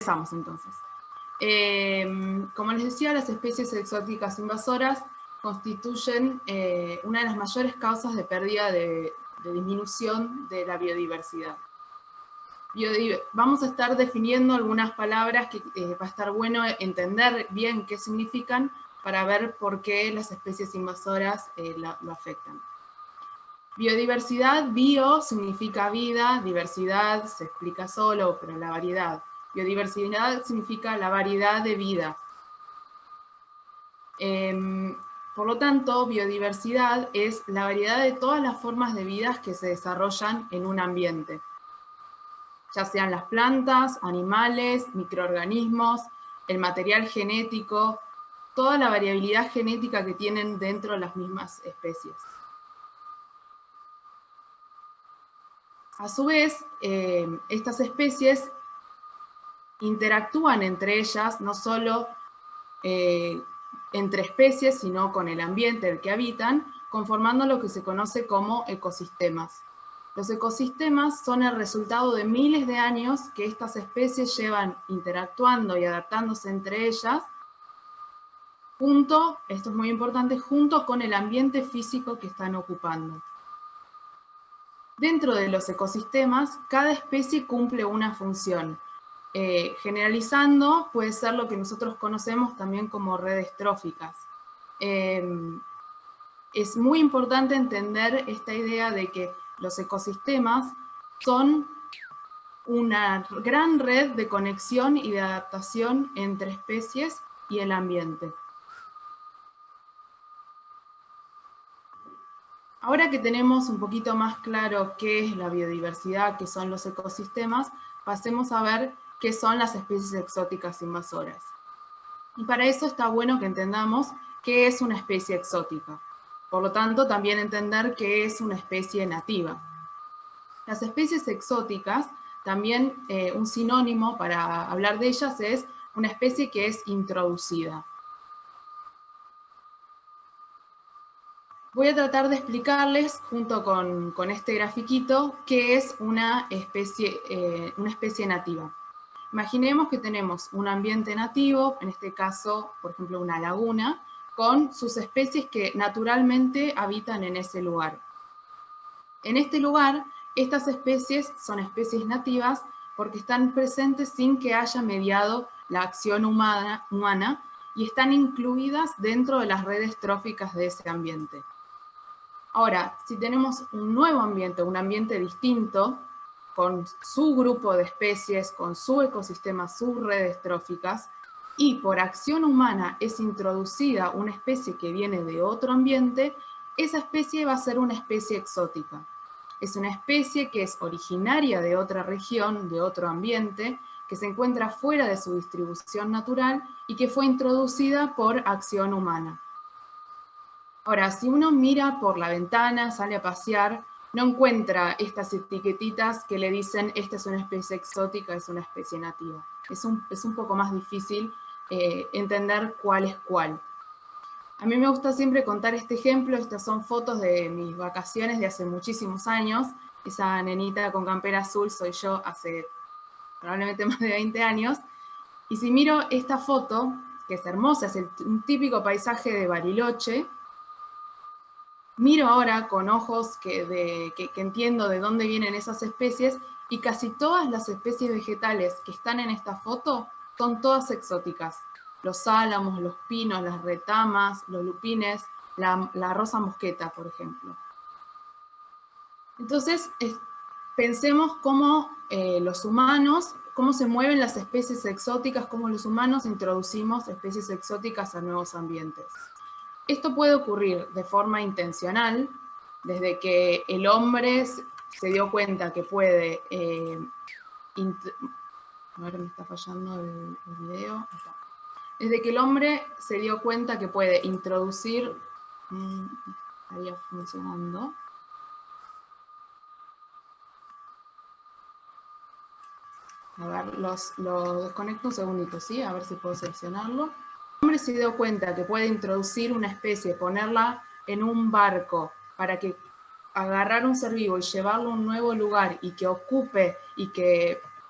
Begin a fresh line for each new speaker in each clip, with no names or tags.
Empezamos entonces. Como les decía, las especies exóticas invasoras constituyen una de las mayores causas de pérdida de disminución de la biodiversidad. Vamos a estar definiendo algunas palabras que va a estar bueno entender bien qué significan para ver por qué las especies invasoras lo afectan. Biodiversidad, bio significa vida, diversidad se explica solo, pero la variedad. Biodiversidad significa la variedad de vida. Por lo tanto, biodiversidad es la variedad de todas las formas de vida que se desarrollan en un ambiente, ya sean las plantas, animales, microorganismos, el material genético, toda la variabilidad genética que tienen dentro de las mismas especies. A su vez, estas especies interactúan entre ellas, no solo entre especies, sino con el ambiente en el que habitan, conformando lo que se conoce como ecosistemas. Los ecosistemas son el resultado de miles de años que estas especies llevan interactuando y adaptándose entre ellas, esto es muy importante, junto con el ambiente físico que están ocupando. Dentro de los ecosistemas, cada especie cumple una función. Generalizando, puede ser lo que nosotros conocemos también como redes tróficas. Es muy importante entender esta idea de que los ecosistemas son una gran red de conexión y de adaptación entre especies y el ambiente. Ahora que tenemos un poquito más claro qué es la biodiversidad, qué son los ecosistemas, pasemos a ver qué son las especies exóticas invasoras. Y para eso está bueno que entendamos qué es una especie exótica. Por lo tanto, también entender qué es una especie nativa. Las especies exóticas, también un sinónimo para hablar de ellas es una especie que es introducida. Voy a tratar de explicarles, junto con este grafiquito, qué es una especie nativa. Imaginemos que tenemos un ambiente nativo, en este caso, por ejemplo, una laguna, con sus especies que naturalmente habitan en ese lugar. En este lugar, estas especies son especies nativas porque están presentes sin que haya mediado la acción humana y están incluidas dentro de las redes tróficas de ese ambiente. Ahora, si tenemos un nuevo ambiente, un ambiente distinto, con su grupo de especies, con su ecosistema, sus redes tróficas, y por acción humana es introducida una especie que viene de otro ambiente, esa especie va a ser una especie exótica. Es una especie que es originaria de otra región, de otro ambiente, que se encuentra fuera de su distribución natural y que fue introducida por acción humana. Ahora, si uno mira por la ventana, sale a pasear, no encuentra estas etiquetitas que le dicen esta es una especie exótica, es una especie nativa. Es un poco más difícil entender cuál es cuál. A mí me gusta siempre contar este ejemplo. Estas son fotos de mis vacaciones de hace muchísimos años. Esa nenita con campera azul soy yo hace probablemente más de 20 años. Y si miro esta foto, que es hermosa, es un típico paisaje de Bariloche, miro ahora con ojos que entiendo de dónde vienen esas especies, y casi todas las especies vegetales que están en esta foto son todas exóticas. Los álamos, los pinos, las retamas, los lupines, la rosa mosqueta, por ejemplo. Entonces, pensemos cómo los humanos, cómo se mueven las especies exóticas, cómo los humanos introducimos especies exóticas a nuevos ambientes. Esto puede ocurrir de forma intencional, desde que el hombre se dio cuenta que puede... a ver, me está fallando el video. Desde que el hombre se dio cuenta que puede introducir... estaría funcionando. A ver, lo desconecto un segundito, ¿sí? A ver si puedo seleccionarlo. El hombre se dio cuenta que puede introducir una especie, ponerla en un barco para que agarrar un ser vivo y llevarlo a un nuevo lugar y que ocupe,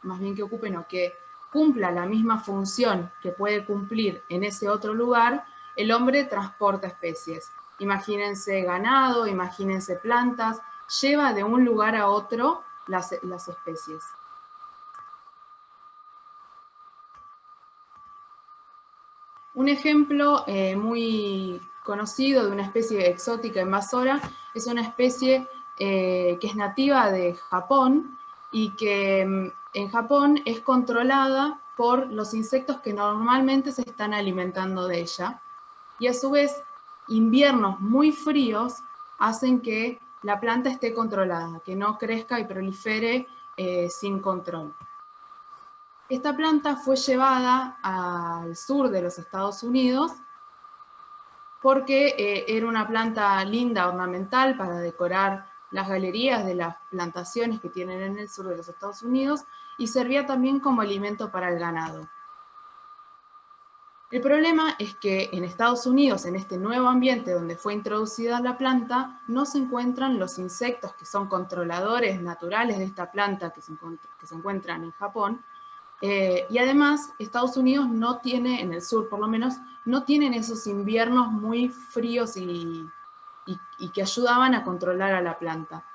más bien que ocupe, no, que cumpla la misma función que puede cumplir en ese otro lugar, el hombre transporta especies. Imagínense ganado, imagínense plantas, lleva de un lugar a otro las especies. Un ejemplo muy conocido de una especie exótica invasora es una especie que es nativa de Japón y que en Japón es controlada por los insectos que normalmente se están alimentando de ella, y a su vez inviernos muy fríos hacen que la planta esté controlada, que no crezca y prolifere sin control. Esta planta fue llevada al sur de los Estados Unidos porque era una planta linda, ornamental, para decorar las galerías de las plantaciones que tienen en el sur de los Estados Unidos, y servía también como alimento para el ganado. El problema es que en Estados Unidos, en este nuevo ambiente donde fue introducida la planta, no se encuentran los insectos que son controladores naturales de esta planta que se encuentran en Japón. Y además, Estados Unidos no tiene, en el sur por lo menos, no tienen esos inviernos muy fríos y que ayudaban a controlar a la planta.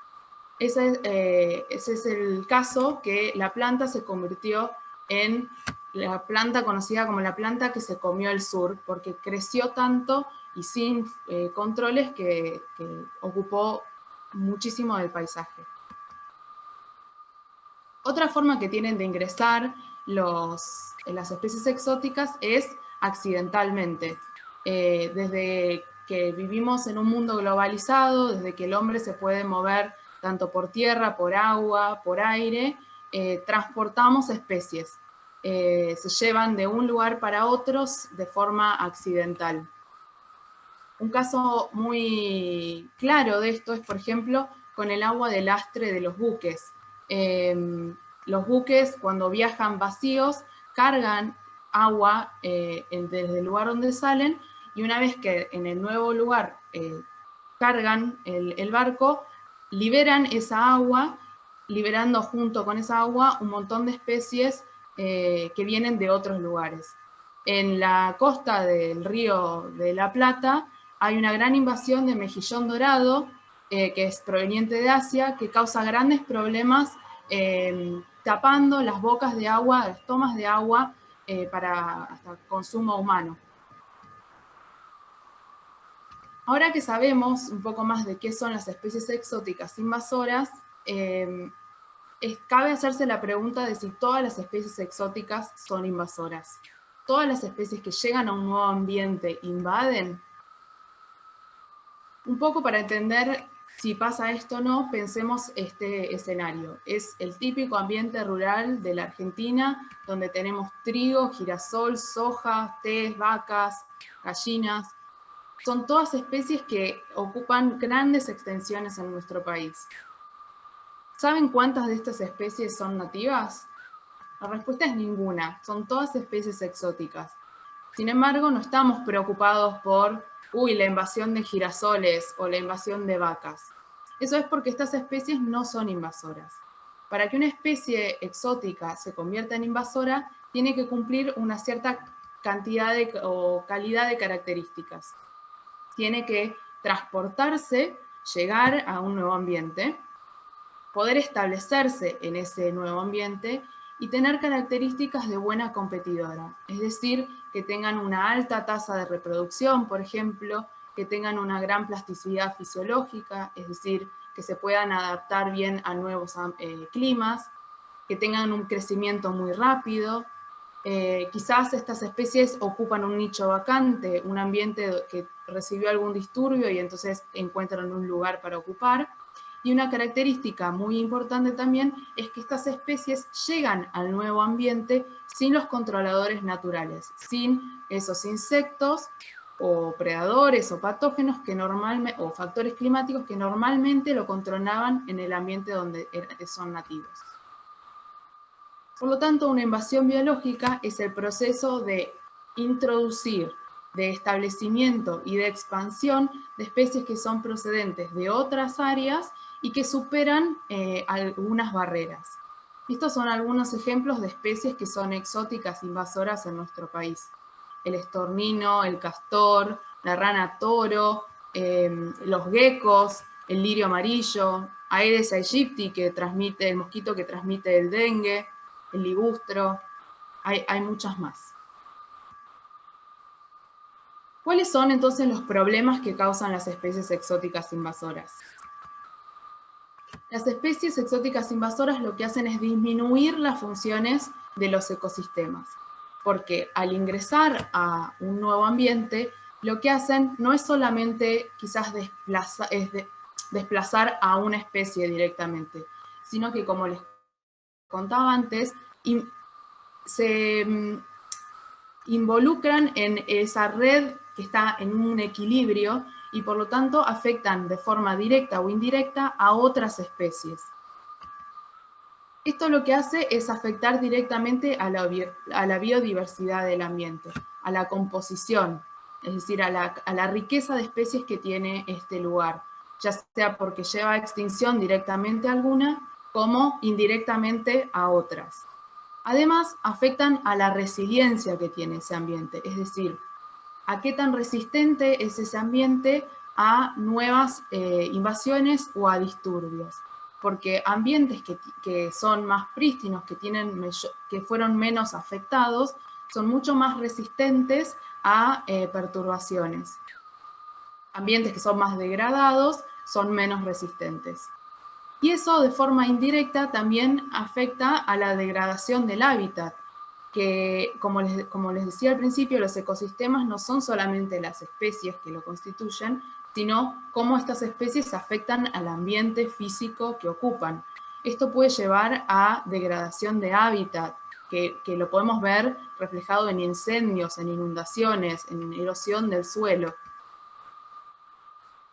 Ese es el caso, que la planta se convirtió en la planta conocida como la planta que se comió el sur, porque creció tanto y sin controles que ocupó muchísimo del paisaje. Otra forma que tienen de ingresar las especies exóticas es accidentalmente. Desde que vivimos en un mundo globalizado, desde que el hombre se puede mover tanto por tierra, por agua, por aire, transportamos especies. Se llevan de un lugar para otros de forma accidental. Un caso muy claro de esto es, por ejemplo, con el agua de lastre de los buques. Los buques, cuando viajan vacíos, cargan agua desde el lugar donde salen, y una vez que en el nuevo lugar cargan el barco, liberan esa agua, liberando junto con esa agua un montón de especies que vienen de otros lugares. En la costa del río de la Plata hay una gran invasión de mejillón dorado, que es proveniente de Asia, que causa grandes problemas tapando las bocas de agua, las tomas de agua para hasta consumo humano. Ahora que sabemos un poco más de qué son las especies exóticas invasoras, cabe hacerse la pregunta de si todas las especies exóticas son invasoras. ¿Todas las especies que llegan a un nuevo ambiente invaden? Un poco para entender si pasa esto o no, pensemos este escenario. Es el típico ambiente rural de la Argentina, donde tenemos trigo, girasol, soja, té, vacas, gallinas. Son todas especies que ocupan grandes extensiones en nuestro país. ¿Saben cuántas de estas especies son nativas? La respuesta es ninguna, son todas especies exóticas. Sin embargo, no estamos preocupados por la invasión de girasoles o la invasión de vacas. Eso es porque estas especies no son invasoras. Para que una especie exótica se convierta en invasora, tiene que cumplir una cierta cantidad o calidad de características. Tiene que transportarse, llegar a un nuevo ambiente, poder establecerse en ese nuevo ambiente y tener características de buena competidora, es decir, que tengan una alta tasa de reproducción, por ejemplo, que tengan una gran plasticidad fisiológica, es decir, que se puedan adaptar bien a nuevos climas, que tengan un crecimiento muy rápido. Quizás estas especies ocupan un nicho vacante, un ambiente que recibió algún disturbio y entonces encuentran un lugar para ocupar. Y una característica muy importante también es que estas especies llegan al nuevo ambiente sin los controladores naturales, sin esos insectos o predadores o patógenos o factores climáticos que normalmente lo controlaban en el ambiente donde son nativos. Por lo tanto, una invasión biológica es el proceso de introducir, de establecimiento y de expansión de especies que son procedentes de otras áreas y que superan algunas barreras. Estos son algunos ejemplos de especies que son exóticas invasoras en nuestro país. El estornino, el castor, la rana toro, los geckos, el lirio amarillo, Aedes aegypti, que transmite, el mosquito que transmite el dengue, el ligustro, hay muchas más. ¿Cuáles son entonces los problemas que causan las especies exóticas invasoras? Las especies exóticas invasoras lo que hacen es disminuir las funciones de los ecosistemas, porque al ingresar a un nuevo ambiente, lo que hacen no es solamente quizás desplazar a una especie directamente, sino que, como les contaba antes, se involucran en esa red que está en un equilibrio y por lo tanto afectan de forma directa o indirecta a otras especies. Esto lo que hace es afectar directamente a la biodiversidad del ambiente, a la composición, es decir, a la riqueza de especies que tiene este lugar, ya sea porque lleva a extinción directamente a alguna, como indirectamente a otras. Además, afectan a la resiliencia que tiene ese ambiente, es decir, a qué tan resistente es ese ambiente a nuevas invasiones o a disturbios. Porque ambientes que son más prístinos, que fueron menos afectados, son mucho más resistentes a perturbaciones. Ambientes que son más degradados son menos resistentes. Y eso de forma indirecta también afecta a la degradación del hábitat, que como les decía al principio, los ecosistemas no son solamente las especies que lo constituyen, sino cómo estas especies afectan al ambiente físico que ocupan. Esto puede llevar a degradación de hábitat, que lo podemos ver reflejado en incendios, en inundaciones, en erosión del suelo.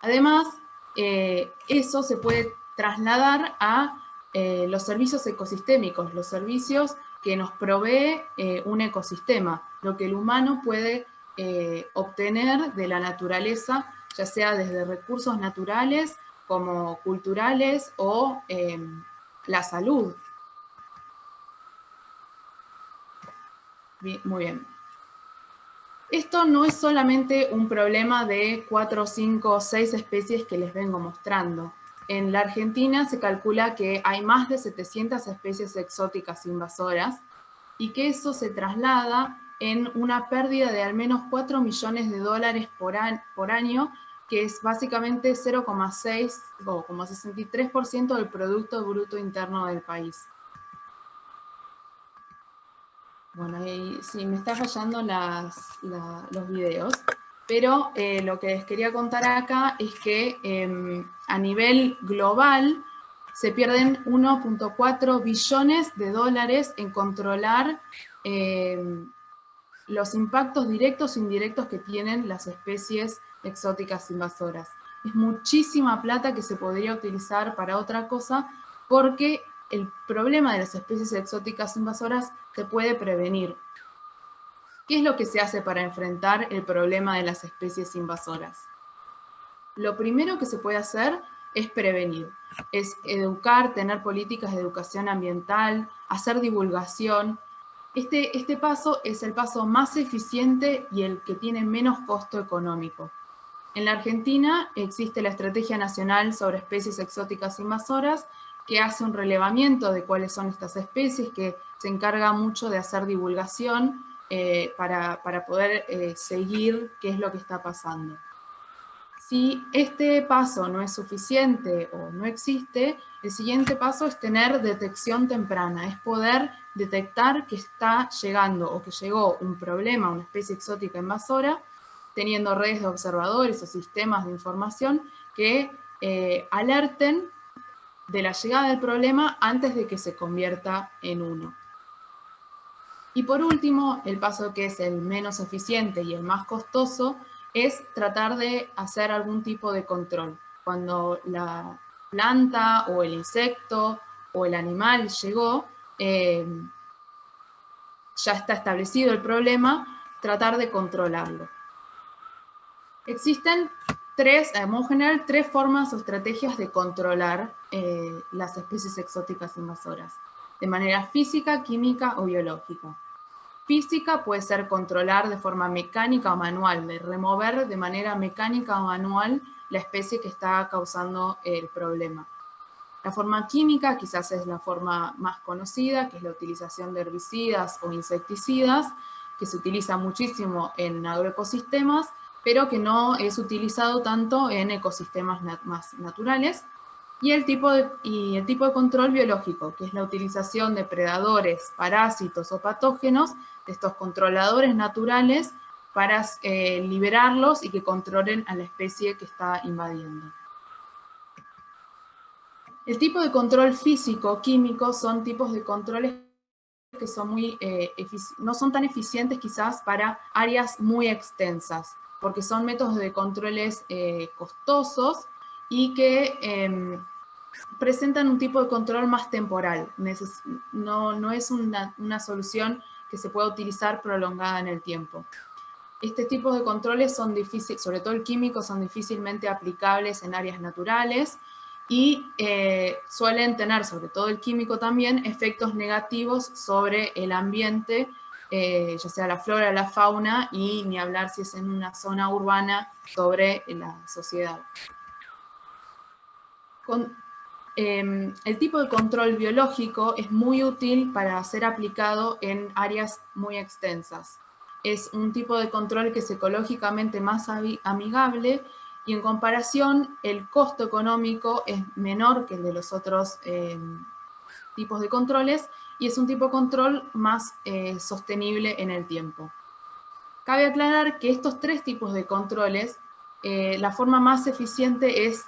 Además, eso se puede trasladar a los servicios ecosistémicos, los servicios que nos provee un ecosistema, lo que el humano puede obtener de la naturaleza, ya sea desde recursos naturales como culturales o la salud. Muy bien. Esto no es solamente un problema de 4, 5, 6 especies que les vengo mostrando. En la Argentina se calcula que hay más de 700 especies exóticas invasoras y que eso se traslada en una pérdida de al menos 4 millones de dólares por año, que es básicamente 0,6 o como 63% del Producto Bruto Interno del país. Bueno, ahí sí, me está fallando los videos, pero lo que les quería contar acá es que a nivel global se pierden 1,4 billones de dólares en controlar los impactos directos e indirectos que tienen las especies exóticas invasoras. Es muchísima plata que se podría utilizar para otra cosa, porque el problema de las especies exóticas invasoras se puede prevenir. ¿Qué es lo que se hace para enfrentar el problema de las especies invasoras? Lo primero que se puede hacer es prevenir, es educar, tener políticas de educación ambiental, hacer divulgación. Este paso es el paso más eficiente y el que tiene menos costo económico. En la Argentina existe la Estrategia Nacional sobre Especies Exóticas Invasoras, que hace un relevamiento de cuáles son estas especies, que se encarga mucho de hacer divulgación para poder seguir qué es lo que está pasando. Si este paso no es suficiente o no existe, el siguiente paso es tener detección temprana, es poder detectar que está llegando o que llegó un problema, una especie exótica invasora, teniendo redes de observadores o sistemas de información que alerten de la llegada del problema antes de que se convierta en uno. Y por último, el paso que es el menos eficiente y el más costoso es tratar de hacer algún tipo de control. Cuando la planta o el insecto o el animal llegó, ya está establecido el problema, tratar de controlarlo. Existen en modo general, tres formas o estrategias de controlar las especies exóticas invasoras. de manera física, química o biológica. Física puede ser controlar de forma mecánica o manual, de remover de manera mecánica o manual la especie que está causando el problema. La forma química quizás es la forma más conocida, que es la utilización de herbicidas o insecticidas, que se utiliza muchísimo en agroecosistemas, pero que no es utilizado tanto en ecosistemas más naturales. Y el tipo de control biológico, que es la utilización de predadores, parásitos o patógenos, de estos controladores naturales, para liberarlos y que controlen a la especie que está invadiendo. El tipo de control físico, químico, son tipos de controles que son no son tan eficientes quizás para áreas muy extensas, porque son métodos de controles costosos y que presentan un tipo de control más temporal. No es una solución que se pueda utilizar prolongada en el tiempo. Este tipo de controles son difíciles, sobre todo el químico, son difícilmente aplicables en áreas naturales y suelen tener, sobre todo el químico también, efectos negativos sobre el ambiente, ya sea la flora, la fauna, y ni hablar si es en una zona urbana, sobre la sociedad. El tipo de control biológico es muy útil para ser aplicado en áreas muy extensas. Es un tipo de control que es ecológicamente más amigable y en comparación el costo económico es menor que el de los otros tipos de controles y es un tipo de control más sostenible en el tiempo. Cabe aclarar que estos tres tipos de controles, la forma más eficiente es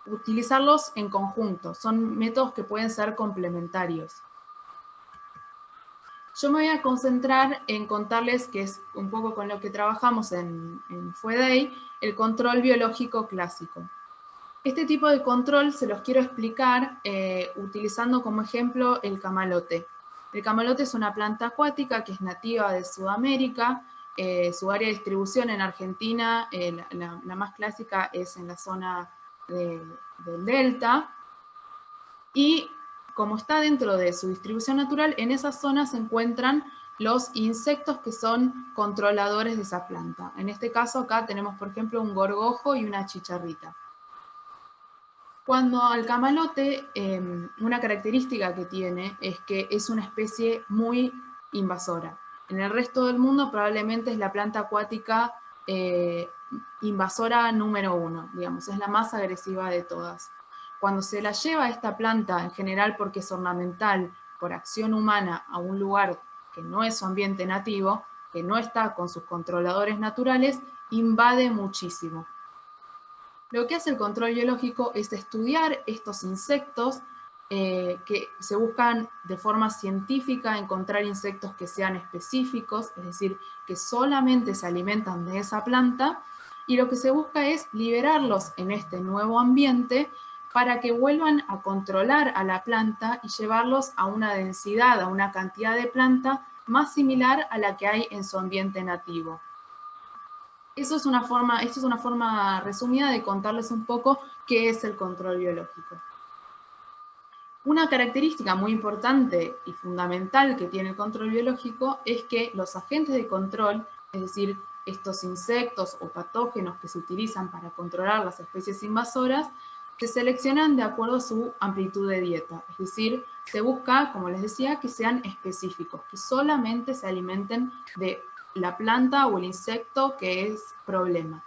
utilizarlos en conjunto. Son métodos que pueden ser complementarios. Yo me voy a concentrar en contarles, que es un poco con lo que trabajamos en FUEDEI, el control biológico clásico. Este tipo de control se los quiero explicar utilizando como ejemplo el camalote. El camalote es una planta acuática que es nativa de Sudamérica. Su área de distribución en Argentina, la más clásica es en la zona del delta. Y como está dentro de su distribución natural, en esa zona se encuentran los insectos que son controladores de esa planta. En este caso acá tenemos, por ejemplo, un gorgojo y una chicharrita. Cuando al camalote, una característica que tiene es que es una especie muy invasora. En el resto del mundo probablemente es la planta acuática invasora número 1, digamos, es la más agresiva de todas. Cuando se la lleva esta planta, en general porque es ornamental, por acción humana, a un lugar que no es su ambiente nativo, que no está con sus controladores naturales, invade muchísimo. Lo que hace el control biológico es estudiar estos insectos, que se buscan de forma científica encontrar insectos que sean específicos, es decir, que solamente se alimentan de esa planta, y lo que se busca es liberarlos en este nuevo ambiente para que vuelvan a controlar a la planta y llevarlos a una densidad, a una cantidad de planta más similar a la que hay en su ambiente nativo. Esto es una forma resumida de contarles un poco qué es el control biológico. Una característica muy importante y fundamental que tiene el control biológico es que los agentes de control, es decir, estos insectos o patógenos que se utilizan para controlar las especies invasoras, se seleccionan de acuerdo a su amplitud de dieta. Es decir, se busca, como les decía, que sean específicos, que solamente se alimenten de la planta o el insecto que es problema.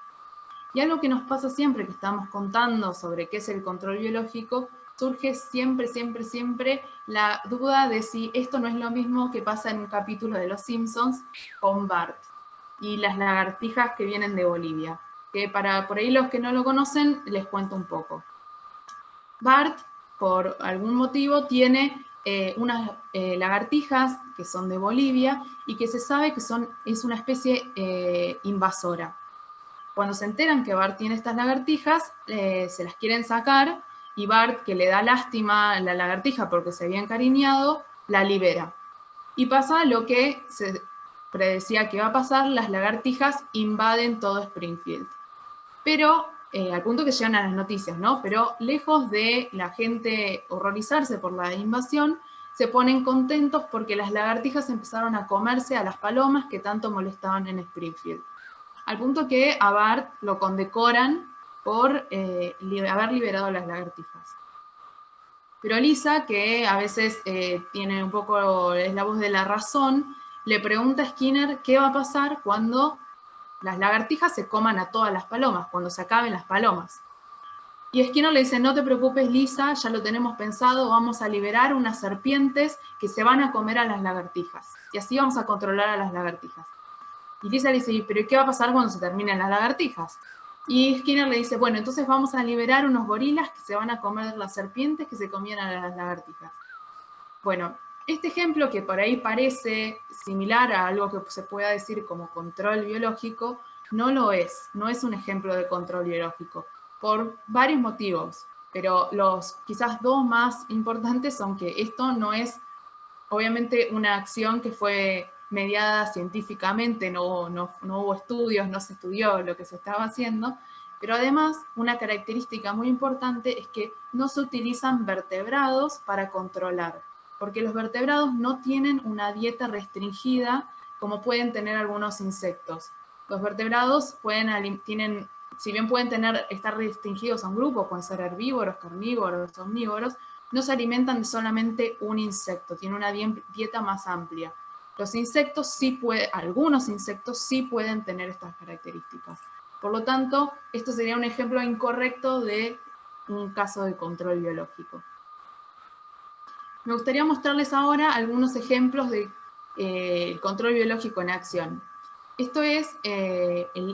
Y algo que nos pasa siempre que estamos contando sobre qué es el control biológico, surge siempre la duda de si esto no es lo mismo que pasa en un capítulo de Los Simpsons con Bart y las lagartijas que vienen de Bolivia, que por ahí los que no lo conocen les cuento un poco. Bart, por algún motivo, tiene unas lagartijas que son de Bolivia y que se sabe que es una especie invasora. Cuando se enteran que Bart tiene estas lagartijas, se las quieren sacar y Bart, que le da lástima a la lagartija porque se había encariñado, la libera. Y pasa lo que se predecía que iba a pasar, las lagartijas invaden todo Springfield. Pero al punto que llegan a las noticias, ¿no? Pero lejos de la gente horrorizarse por la invasión, se ponen contentos porque las lagartijas empezaron a comerse a las palomas que tanto molestaban en Springfield. Al punto que a Bart lo condecoran por haber liberado a las lagartijas. Pero Lisa, que a veces tiene un poco, es la voz de la razón, le pregunta a Skinner qué va a pasar cuando las lagartijas se coman a todas las palomas, cuando se acaben las palomas. Y Skinner le dice, no te preocupes Lisa, ya lo tenemos pensado, vamos a liberar unas serpientes que se van a comer a las lagartijas. Y así vamos a controlar a las lagartijas. Y Lisa le dice, pero ¿qué va a pasar cuando se terminen las lagartijas? Y Skinner le dice, bueno, entonces vamos a liberar unos gorilas que se van a comer las serpientes que se comían a las lagartijas. Bueno, este ejemplo que por ahí parece similar a algo que se pueda decir como control biológico, no lo es, no es un ejemplo de control biológico, por varios motivos, pero los quizás dos más importantes son que esto no es, obviamente, una acción que fue mediada científicamente, no hubo estudios, no se estudió lo que se estaba haciendo, pero además una característica muy importante es que no se utilizan vertebrados para controlar, porque los vertebrados no tienen una dieta restringida como pueden tener algunos insectos. Los vertebrados tienen, si bien pueden estar restringidos a un grupo, pueden ser herbívoros, carnívoros, omnívoros, no se alimentan de solamente un insecto, tienen una dieta más amplia. Los insectos algunos insectos sí pueden tener estas características. Por lo tanto, esto sería un ejemplo incorrecto de un caso de control biológico. Me gustaría mostrarles ahora algunos ejemplos de control biológico en acción. Esto es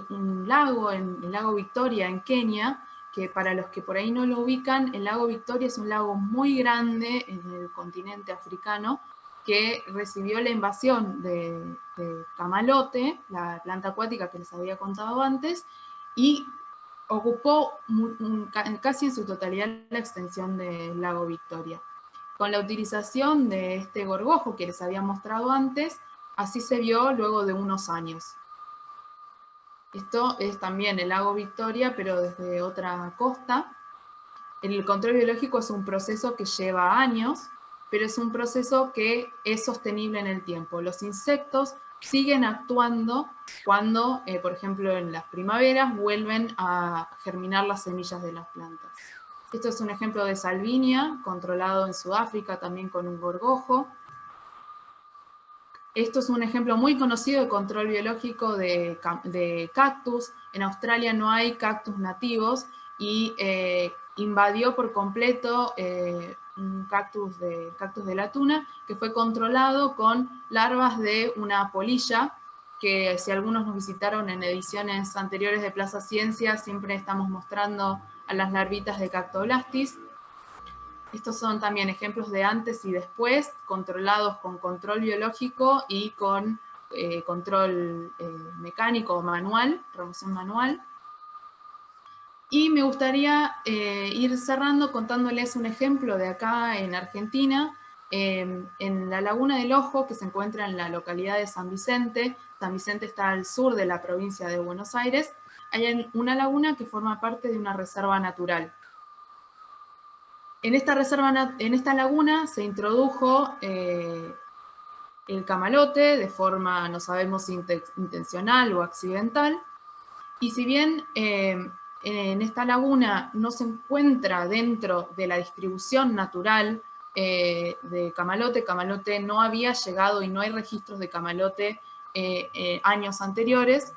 un lago, el lago Victoria en Kenia, que para los que por ahí no lo ubican, el lago Victoria es un lago muy grande en el continente africano, que recibió la invasión de camalote, la planta acuática que les había contado antes, y ocupó casi en su totalidad la extensión del lago Victoria. Con la utilización de este gorgojo que les había mostrado antes, así se vio luego de unos años. Esto es también el lago Victoria, pero desde otra costa. El control biológico es un proceso que lleva años, pero es un proceso que es sostenible en el tiempo. Los insectos siguen actuando cuando, por ejemplo, en las primaveras vuelven a germinar las semillas de las plantas. Esto es un ejemplo de salvinia, controlado en Sudáfrica también con un gorgojo. Esto es un ejemplo muy conocido de control biológico de cactus. En Australia no hay cactus nativos y invadió por completo un cactus de la tuna que fue controlado con larvas de una polilla, que si algunos nos visitaron en ediciones anteriores de Plaza Ciencia, siempre estamos mostrando a las larvitas de Cactoblastis. Estos son también ejemplos de antes y después, controlados con control biológico y con control mecánico o manual, remoción manual. Y me gustaría ir cerrando contándoles un ejemplo de acá en Argentina, en la Laguna del Ojo, que se encuentra en la localidad de San Vicente. San Vicente está al sur de la provincia de Buenos Aires. Hay una laguna que forma parte de una reserva natural. En esta laguna se introdujo el camalote de forma, no sabemos si intencional o accidental, y si bien en esta laguna no se encuentra dentro de la distribución natural de camalote, camalote no había llegado y no hay registros de camalote años anteriores,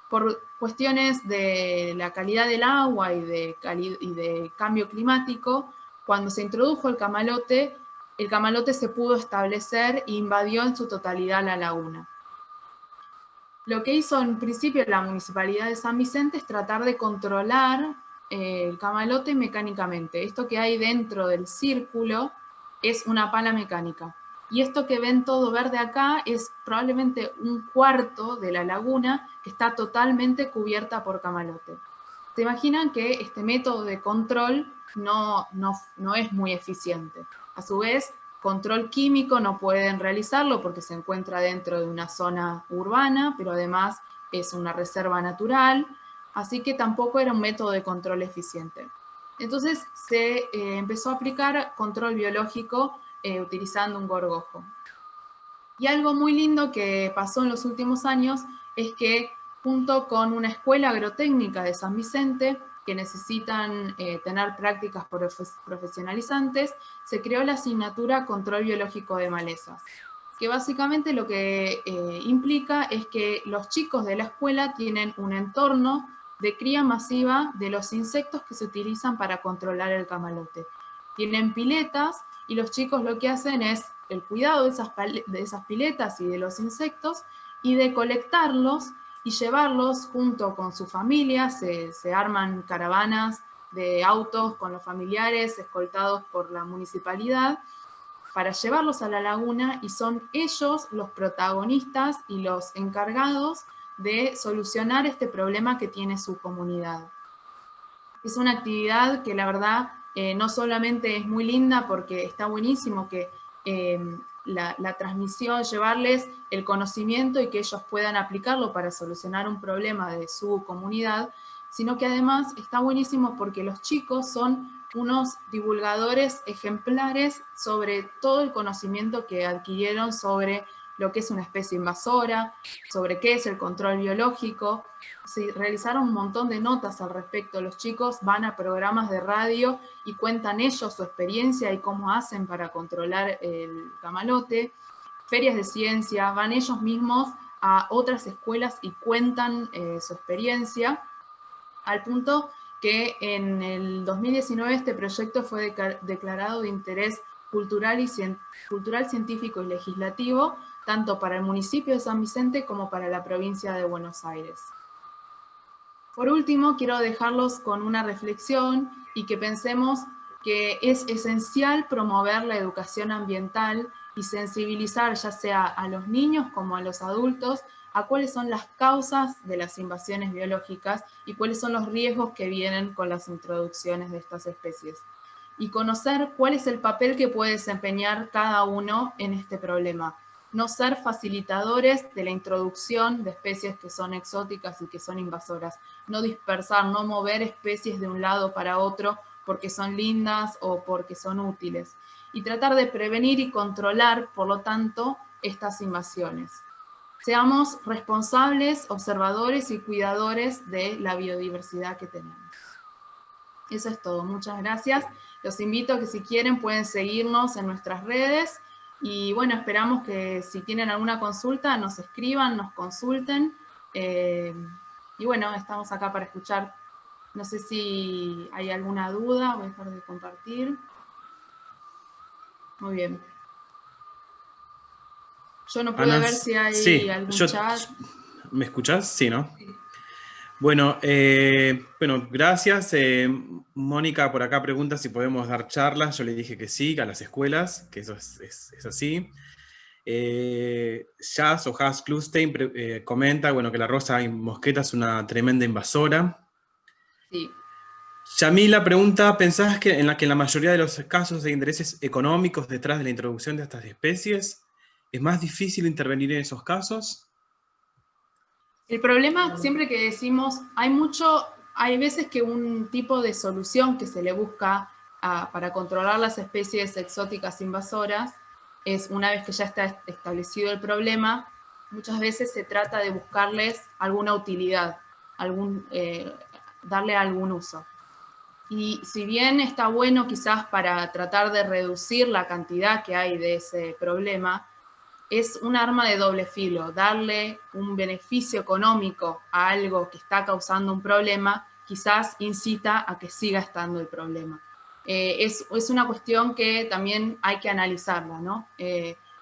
por cuestiones de la calidad del agua y de cambio climático. Cuando se introdujo el camalote se pudo establecer e invadió en su totalidad la laguna. Lo que hizo en principio la Municipalidad de San Vicente es tratar de controlar el camalote mecánicamente. Esto que hay dentro del círculo es una pala mecánica. Y esto que ven todo verde acá es probablemente un cuarto de la laguna que está totalmente cubierta por camalote. ¿Se imaginan que este método de control no es muy eficiente? A su vez, control químico no pueden realizarlo porque se encuentra dentro de una zona urbana, pero además es una reserva natural. así que tampoco era un método de control eficiente. Entonces se empezó a aplicar control biológico utilizando un gorgojo. Y algo muy lindo que pasó en los últimos años es que junto con una escuela agrotécnica de San Vicente, que necesitan tener prácticas profesionalizantes, se creó la asignatura Control Biológico de Malezas, que básicamente lo que implica es que los chicos de la escuela tienen un entorno de cría masiva de los insectos que se utilizan para controlar el camalote. Tienen piletas y los chicos lo que hacen es el cuidado de esas piletas y de los insectos y de colectarlos y llevarlos junto con su familia. Se arman caravanas de autos con los familiares escoltados por la municipalidad para llevarlos a la laguna, y son ellos los protagonistas y los encargados de solucionar este problema que tiene su comunidad. Es una actividad que la verdad no solamente es muy linda porque está buenísimo que la transmisión, llevarles el conocimiento y que ellos puedan aplicarlo para solucionar un problema de su comunidad, sino que además está buenísimo porque los chicos son unos divulgadores ejemplares sobre todo el conocimiento que adquirieron sobre lo que es una especie invasora, sobre qué es el control biológico. Se realizaron un montón de notas al respecto. Los chicos van a programas de radio y cuentan ellos su experiencia y cómo hacen para controlar el camalote. Ferias de ciencia, van ellos mismos a otras escuelas y cuentan su experiencia, al punto que en el 2019 este proyecto fue declarado de interés cultural, científico y legislativo, tanto para el municipio de San Vicente como para la provincia de Buenos Aires. Por último, quiero dejarlos con una reflexión y que pensemos que es esencial promover la educación ambiental y sensibilizar ya sea a los niños como a los adultos a cuáles son las causas de las invasiones biológicas y cuáles son los riesgos que vienen con las introducciones de estas especies. Y conocer cuál es el papel que puede desempeñar cada uno en este problema. No ser facilitadores de la introducción de especies que son exóticas y que son invasoras. No dispersar, no mover especies de un lado para otro porque son lindas o porque son útiles. Y tratar de prevenir y controlar, por lo tanto, estas invasiones. Seamos responsables, observadores y cuidadores de la biodiversidad que tenemos. Eso es todo, muchas gracias. Los invito a que si quieren pueden seguirnos en nuestras redes y bueno, esperamos que si tienen alguna consulta nos escriban, nos consulten y bueno, estamos acá para escuchar. No sé si hay alguna duda, voy a dejar de compartir. Muy bien. Yo no pude ver si hay algún chat.
¿Me escuchás? Sí, ¿no?
Sí.
Bueno, gracias. Mónica por acá pregunta si podemos dar charlas. Yo le dije que sí, a las escuelas, que eso es así. Jazz o Jazz Klustein comenta que la rosa mosqueta es una tremenda invasora.
Sí.
Yamila pregunta, ¿pensás que en la mayoría de los casos de intereses económicos detrás de la introducción de estas especies es más difícil intervenir en esos casos?
El problema, siempre que decimos, hay veces que un tipo de solución que se le busca para controlar las especies exóticas invasoras es, una vez que ya está establecido el problema, muchas veces se trata de buscarles alguna utilidad, darle algún uso. Y si bien está bueno quizás para tratar de reducir la cantidad que hay de ese problema, es un arma de doble filo. Darle un beneficio económico a algo que está causando un problema, quizás incita a que siga estando el problema. Es una cuestión que también hay que analizarla, ¿no?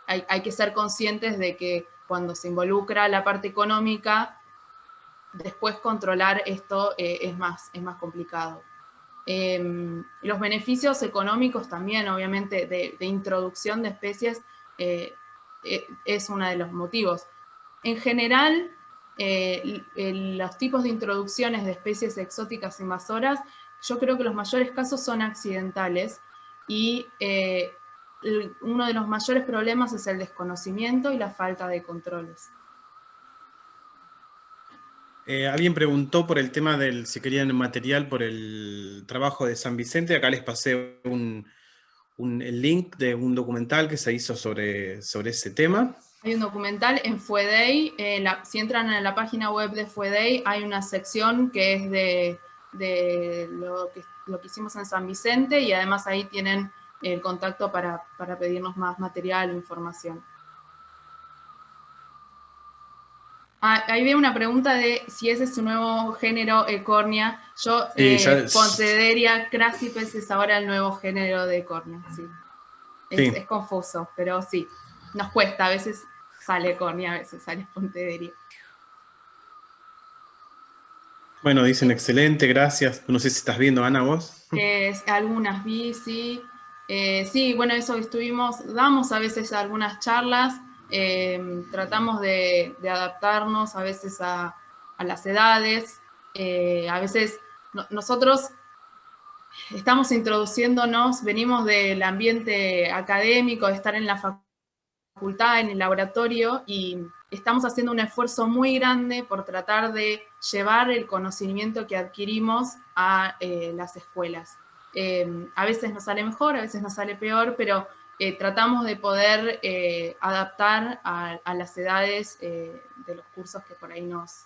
Hay que ser conscientes de que cuando se involucra la parte económica, después controlar esto es más complicado. Los beneficios económicos también, obviamente, de introducción de especies es uno de los motivos. En general, los tipos de introducciones de especies exóticas invasoras, yo creo que los mayores casos son accidentales y uno de los mayores problemas es el desconocimiento y la falta de controles.
Alguien preguntó por el tema del, si querían material por el trabajo de San Vicente. Acá les pasé el link de un documental que se hizo sobre ese tema.
Hay un documental en FUEDEI, si entran en la página web de FUEDEI, hay una sección que es de lo que hicimos en San Vicente, y además ahí tienen el contacto para pedirnos más material o información. Ahí veo una pregunta de si ese es su nuevo género, Ecornia. Pontederia crassipes es ahora el nuevo género de Ecornia, sí. Es confuso, pero sí, nos cuesta, a veces sale Ecornia, a veces sale Pontederia.
Bueno, dicen excelente, gracias. No sé si estás viendo, Ana, vos.
Algunas vi, sí. Sí, bueno, eso damos a veces algunas charlas, tratamos de adaptarnos a veces a las edades. A veces nosotros estamos introduciéndonos, venimos del ambiente académico, de estar en la facultad, en el laboratorio, y estamos haciendo un esfuerzo muy grande por tratar de llevar el conocimiento que adquirimos a las escuelas. A veces nos sale mejor, a veces nos sale peor, pero tratamos de poder adaptar a las edades de los cursos que por ahí nos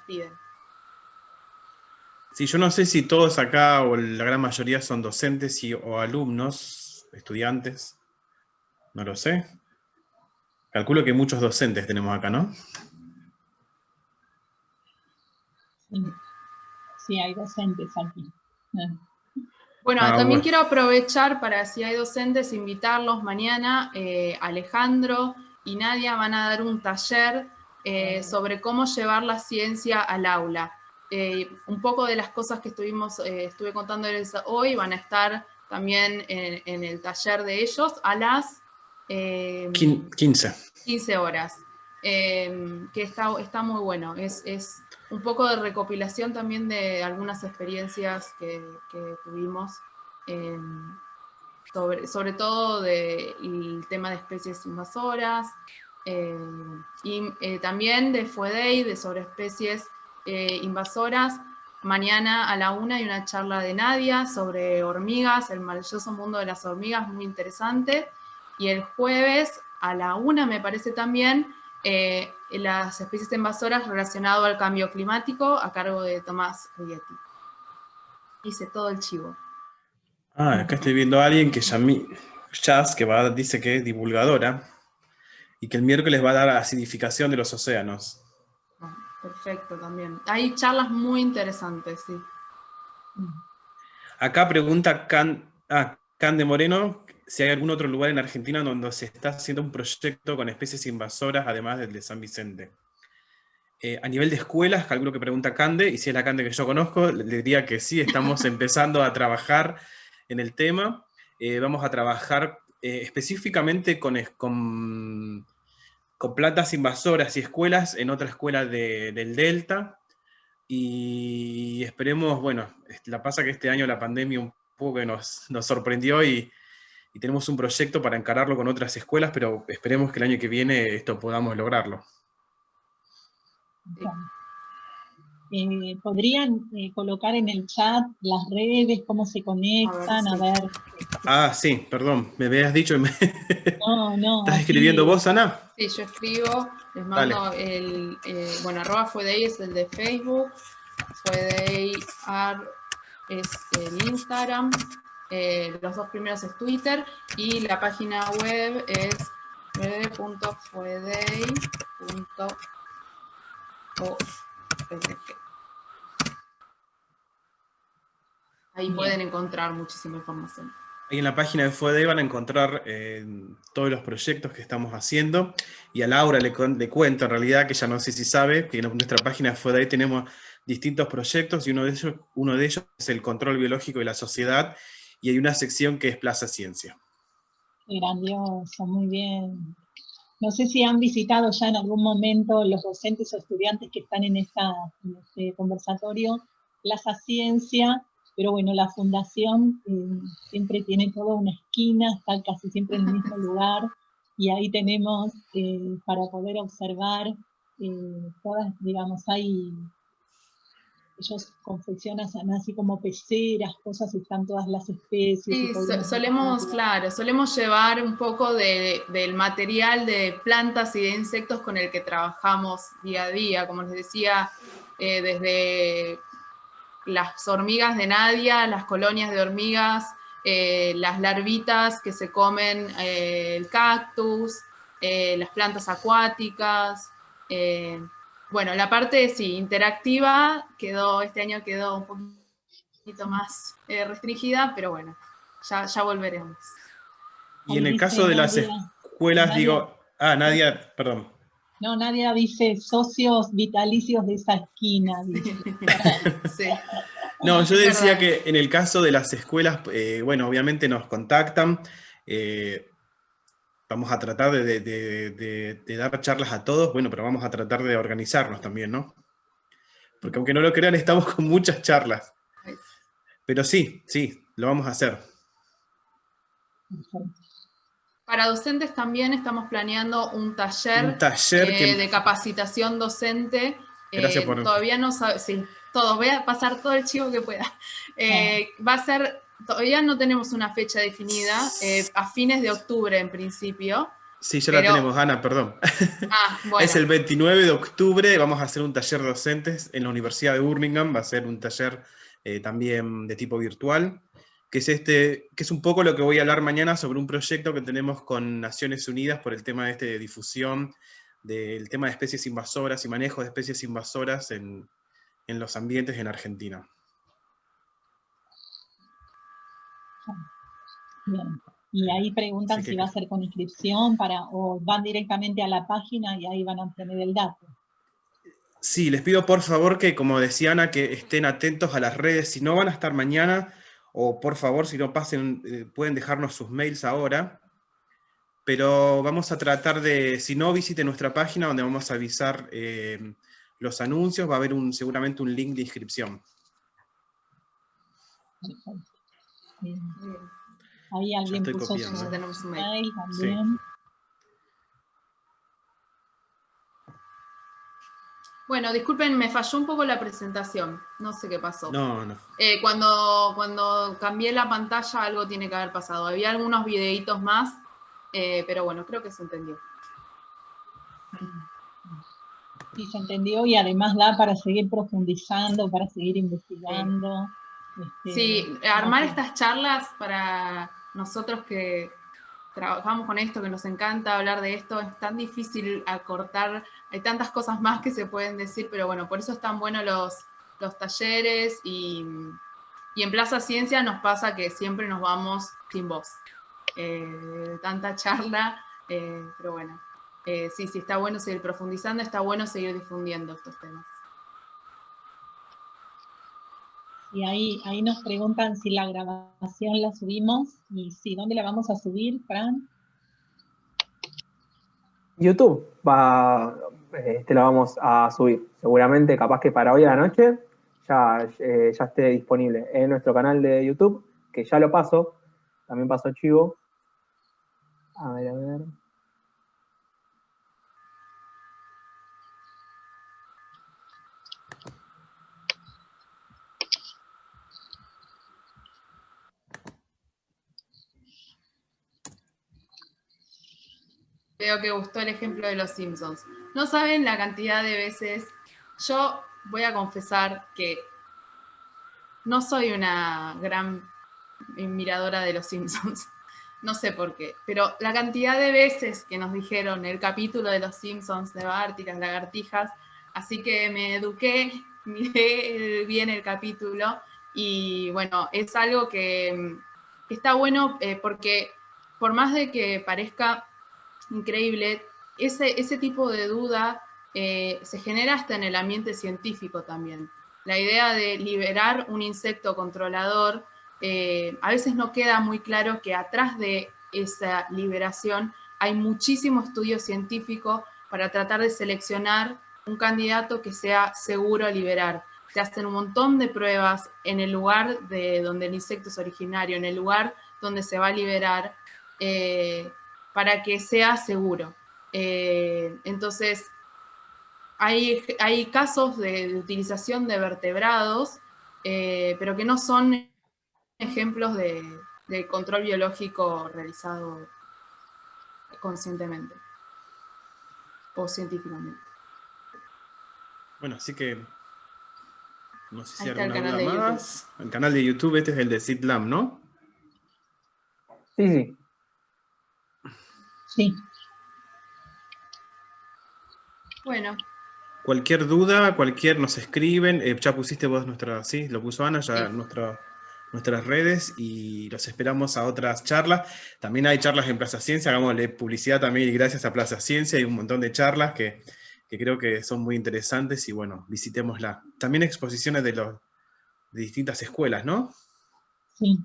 piden.
Sí, yo no sé si todos acá, o la gran mayoría, son docentes o alumnos, estudiantes. No lo sé. Calculo que muchos docentes tenemos acá, ¿no?
Sí, hay docentes aquí.
Bueno, también quiero aprovechar para, si hay docentes, invitarlos mañana. Alejandro y Nadia van a dar un taller sobre cómo llevar la ciencia al aula. Un poco de las cosas que estuve contándoles hoy van a estar también en el taller de ellos a las 15 horas, que está muy bueno. Es un poco de recopilación también de algunas experiencias que tuvimos, sobre todo del tema de especies invasoras, y también de FUEDEI, sobre especies invasoras. Mañana a la 1 hay una charla de Nadia sobre hormigas, el maravilloso mundo de las hormigas, muy interesante. Y el jueves a la 1, me parece también, las especies invasoras relacionadas al cambio climático, a cargo de Tomás Rigetti. Hice todo el chivo.
Acá estoy viendo a alguien que Jazz, que dice que es divulgadora, y que el miércoles va a dar acidificación de los océanos.
Perfecto, también. Hay charlas muy interesantes, sí.
Acá pregunta Can de Moreno si hay algún otro lugar en Argentina donde se está haciendo un proyecto con especies invasoras, además del de San Vicente. A nivel de escuelas, calculo que pregunta Cande, y si es la Cande que yo conozco, le diría que sí, estamos empezando a trabajar en el tema. Vamos a trabajar específicamente con plantas invasoras y escuelas en otra escuela del Delta, y esperemos, bueno, la pasa que este año la pandemia un poco que nos sorprendió, y tenemos un proyecto para encararlo con otras escuelas, pero esperemos que el año que viene esto podamos lograrlo.
¿Podrían colocar en el chat las redes, cómo se conectan? A ver.
Sí, perdón, me habías dicho.
No.
¿Estás escribiendo vos, Ana?
Sí, yo escribo, les mando bueno, @FUEDEI es el de Facebook, FUEDEI es el Instagram, los dos primeros es Twitter, y la página web es www.fuedei.org. Ahí pueden encontrar muchísima información.
Ahí en la página de FUEDEI van a encontrar todos los proyectos que estamos haciendo, y a Laura le cuento en realidad, que ya no sé si sabe, que en nuestra página de FUEDEI tenemos distintos proyectos, y uno de ellos es el control biológico de la sociedad, y hay una sección que es Plaza Ciencia.
Grandioso, muy bien. No sé si han visitado ya en algún momento los docentes o estudiantes que están en este conversatorio, Plaza Ciencia, pero bueno, la fundación siempre tiene toda una esquina, está casi siempre en el mismo lugar, y ahí tenemos para poder observar todas, digamos, hay ellos confeccionan así como peceras, cosas, están todas las especies.
Sí,
y
solemos llevar un poco del material de plantas y de insectos con el que trabajamos día a día, como les decía, desde las hormigas de Nadia, las colonias de hormigas, las larvitas que se comen el cactus, las plantas acuáticas. Bueno, la parte sí, interactiva este año quedó un poquito más restringida, pero bueno, ya volveremos.
Y en el caso de las escuelas, Nadia, perdón.
No, Nadia dice socios vitalicios de esa esquina, dice.
Sí.
No, yo decía que en el caso de las escuelas, bueno, obviamente nos contactan, vamos a tratar de dar charlas a todos, bueno, pero vamos a tratar de organizarnos también, ¿no? Porque aunque no lo crean, estamos con muchas charlas. Pero sí, lo vamos a hacer.
Para docentes también estamos planeando un taller de capacitación docente.
Gracias por...
Todavía no sabe, sí, voy a pasar todo el chivo que pueda. Va a ser, todavía no tenemos una fecha definida, a fines de octubre en principio.
Sí, ya la tenemos, Ana, perdón. Bueno. Es el 29 de octubre, vamos a hacer un taller de docentes en la Universidad de Birmingham, va a ser un taller también de tipo virtual, que es un poco lo que voy a hablar mañana sobre un proyecto que tenemos con Naciones Unidas por el tema de difusión del tema de especies invasoras y manejo de especies invasoras en los ambientes en Argentina.
Bien. Y ahí preguntan si va a ser con inscripción o van directamente a la página y ahí van a obtener el dato.
Sí, les pido por favor que, como decía Ana, que estén atentos a las redes. Si no van a estar mañana, o por favor, si no pasen, pueden dejarnos sus mails ahora. Pero vamos a tratar de, si no, visiten nuestra página donde vamos a avisar los anuncios. Va a haber seguramente un link de inscripción.
Bien. Ahí alguien puso su mail también. Sí.
Bueno, disculpen, me falló un poco la presentación. No sé qué pasó.
No.
Cuando cambié la pantalla algo tiene que haber pasado. Había algunos videitos más, pero bueno, creo que se entendió.
Sí, se entendió y además da para seguir profundizando, para seguir investigando.
Sí, armar estas charlas para nosotros que trabajamos con esto, que nos encanta hablar de esto, es tan difícil acortar, hay tantas cosas más que se pueden decir, pero bueno, por eso están buenos los talleres y en Plaza Ciencia nos pasa que siempre nos vamos sin voz. Tanta charla, pero bueno, sí, está bueno seguir profundizando, está bueno seguir difundiendo estos temas.
Y ahí nos preguntan si la grabación la subimos, y sí, ¿dónde la vamos a subir, Fran?
YouTube la vamos a subir. Seguramente, capaz que para hoy a la noche, ya esté disponible en nuestro canal de YouTube, que ya lo paso, también paso chivo. A ver.
Veo que gustó el ejemplo de los Simpsons. No saben la cantidad de veces, yo voy a confesar que no soy una gran admiradora de los Simpsons, no sé por qué, pero la cantidad de veces que nos dijeron el capítulo de los Simpsons de Bart y las lagartijas, así que me eduqué, miré bien el capítulo y bueno, es algo que está bueno porque por más de que parezca increíble, ese tipo de duda se genera hasta en el ambiente científico también. La idea de liberar un insecto controlador, a veces no queda muy claro que atrás de esa liberación hay muchísimo estudio científico para tratar de seleccionar un candidato que sea seguro a liberar. Se hacen un montón de pruebas en el lugar de donde el insecto es originario, en el lugar donde se va a liberar, para que sea seguro. Entonces, hay casos de utilización de vertebrados, pero que no son ejemplos de control biológico realizado conscientemente o científicamente.
Bueno, así que no sé si
Ahí
hay
está el
alguna
canal
duda
de
más. El canal de YouTube, este es el de SITLAM, ¿no?
Sí, sí.
Sí.
Bueno,
Cualquier duda, nos escriben. Ya pusiste vos sí, lo puso Ana, ya
sí.
nuestras redes, y los esperamos a otras charlas. También hay charlas en Plaza Ciencia, hagámosle publicidad también, y gracias a Plaza Ciencia hay un montón de charlas que creo que son muy interesantes, y bueno, visitémosla. También exposiciones de distintas escuelas, ¿no?
Sí,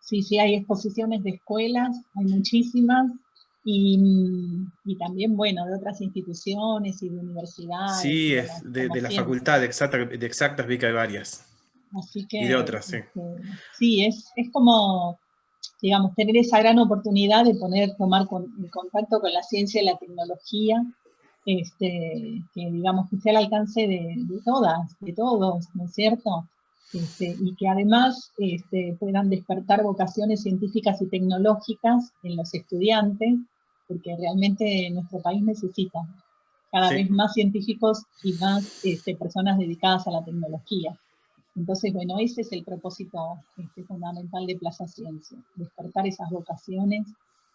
sí, sí, hay exposiciones de escuelas, hay muchísimas, y también, bueno, de otras instituciones y de universidades,
Sí,
bueno, como
de la
siempre.
Facultad de Exactas, vi que hay varias.
Así
Y de
que,
otras, sí.
sí, es como, digamos, tener esa gran oportunidad de tomar en contacto con la ciencia y la tecnología, que digamos que sea al alcance de todas, de todos, ¿no es cierto? Y que además puedan despertar vocaciones científicas y tecnológicas en los estudiantes, porque realmente nuestro país necesita cada
Sí.
vez más científicos y más personas dedicadas a la tecnología. Entonces, bueno, ese es el propósito fundamental de Plaza Ciencia, despertar esas vocaciones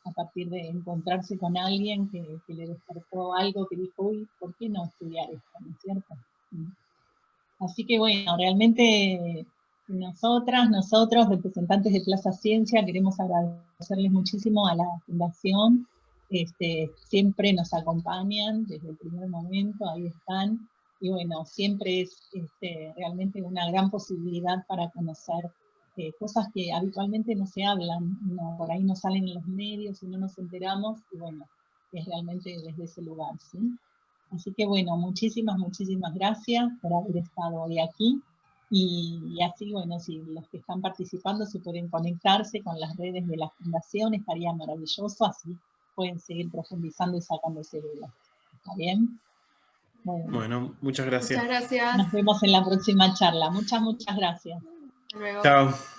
a partir de encontrarse con alguien que le despertó algo, que dijo, uy, ¿por qué no estudiar esto? ¿No es cierto? Así que bueno, realmente nosotros, representantes de Plaza Ciencia, queremos agradecerles muchísimo a la Fundación. Siempre nos acompañan desde el primer momento, ahí están. Y bueno, siempre es realmente una gran posibilidad para conocer cosas que habitualmente no se hablan, por ahí no salen en los medios y no nos enteramos, y bueno, es realmente desde ese lugar, ¿sí? Así que bueno, muchísimas gracias por haber estado hoy aquí. Y así, bueno, si los que están participando se pueden conectarse con las redes de la Fundación, estaría maravilloso, así pueden seguir profundizando y sacándose dudas. ¿Está bien?
Bueno, muchas gracias.
Muchas gracias.
Nos vemos en la próxima charla. Muchas gracias.
Hasta luego.
Chao.